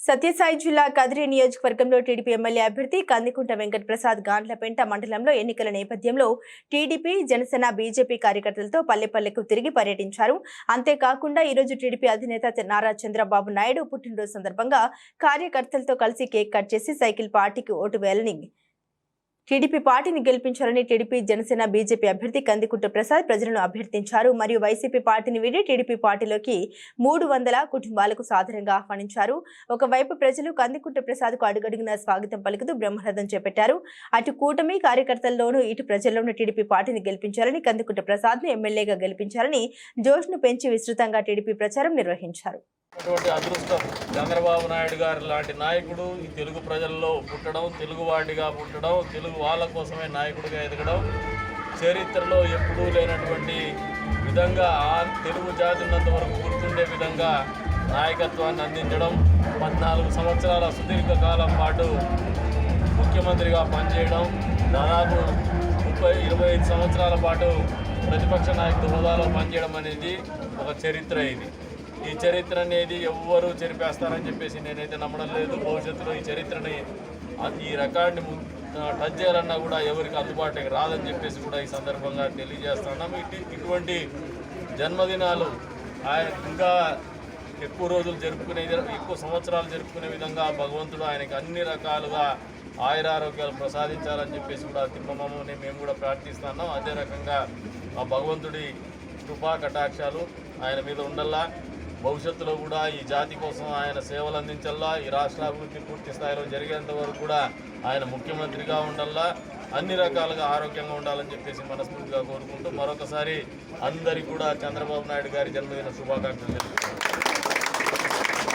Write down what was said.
సత్యసాయి జిల్లా కదిరి నియోజకవర్గంలో TDP MLA అభ్యర్థి కందికుంట వెంకట ప్రసాద్ గాండ్లపెంట మండలంలో ఎన్నికల నేపథ్యంలో టీడీపీ జనసేన బీజేపీ కార్యకర్తలతో పల్లెపల్లెకు తిరిగి పర్యటించారు. అంతేకాకుండా ఈరోజు టీడీపీ అధినేత నారా చంద్రబాబు నాయుడు పుట్టినరోజు సందర్భంగా కార్యకర్తలతో కలిసి కేక్ కట్ చేసి సైకిల్ పార్టీకి ఓటు వేయాలని టీడీపీ పార్టీని గెలిపించాలని టీడీపీ జనసేన బీజేపీ అభ్యర్థి కందికుంట ప్రసాద్ ప్రజలను అభ్యర్థించారు. మరియు వైసీపీ పార్టీని వీడి టీడీపీ పార్టీలోకి 300 కుటుంబాలకు సాధారణంగా ఆహ్వానించారు. ఒకవైపు ప్రజలు కందికుంట ప్రసాద్కు అడుగడుగునా స్వాగతం పలుకుతూ బ్రహ్మరథం చేపట్టారు. అటు కూటమి కార్యకర్తల్లోనూ ఇటు ప్రజల్లోనూ టీడీపీ పార్టీని గెలిపించాలని, కందికుంట ప్రసాద్ను ఎమ్మెల్యేగా గెలిపించాలని జోష్ను పెంచి విస్తృతంగా టీడీపీ ప్రచారం నిర్వహించారు. అదృష్టం చంద్రబాబు నాయుడు గారు లాంటి నాయకుడు ఈ తెలుగు ప్రజల్లో పుట్టడం, తెలుగువాడిగా పుట్టడం, తెలుగు వాళ్ళ కోసమే నాయకుడిగా ఎదగడం, చరిత్రలో ఎప్పుడూ లేనటువంటి విధంగా ఆ తెలుగు జాతి ఉన్నంత వరకు గుర్తుండే విధంగా నాయకత్వాన్ని అందించడం, 14 సంవత్సరాల సుదీర్ఘ కాలం పాటు ముఖ్యమంత్రిగా పనిచేయడం, దాదాపు 25 సంవత్సరాల పాటు ప్రతిపక్ష నాయకుడి హోదాలో పనిచేయడం అనేది ఒక చరిత్ర. ఈ చరిత్ర అనేది ఎవ్వరూ చెరిపేస్తారని చెప్పేసి నేనైతే నమ్మడం లేదు. భవిష్యత్తులో ఈ చరిత్రని, ఈ రికార్డుని టచ్ చేయాలన్నా కూడా ఎవరికి అందుబాటులోకి రాదని చెప్పేసి కూడా ఈ సందర్భంగా తెలియజేస్తున్నాం. ఇటువంటి జన్మదినాలు ఇంకా ఎక్కువ రోజులు ఎక్కువ సంవత్సరాలు జరుపుకునే విధంగా భగవంతుడు ఆయనకి అన్ని రకాలుగా ఆయురారోగ్యాలు ప్రసాదించాలని చెప్పేసి కూడా తిమ్మమ్మని మేము కూడా ప్రార్థిస్తున్నాం. అదే రకంగా ఆ భగవంతుడి కృపా కటాక్షాలు ఆయన మీద ఉండల్లా, భవిష్యత్తులో కూడా ఈ జాతి కోసం ఆయన సేవలు అందించల్లా, ఈ రాష్ట్ర అభివృద్ధి పూర్తి స్థాయిలో జరిగేంత వరకు కూడా ఆయన ముఖ్యమంత్రిగా ఉండల్లా, అన్ని రకాలుగా ఆరోగ్యంగా ఉండాలని చెప్పేసి మనస్ఫూర్తిగా కోరుకుంటూ మరొకసారి అందరికీ కూడా చంద్రబాబు నాయుడు గారి జన్మదిన శుభాకాంక్షలు.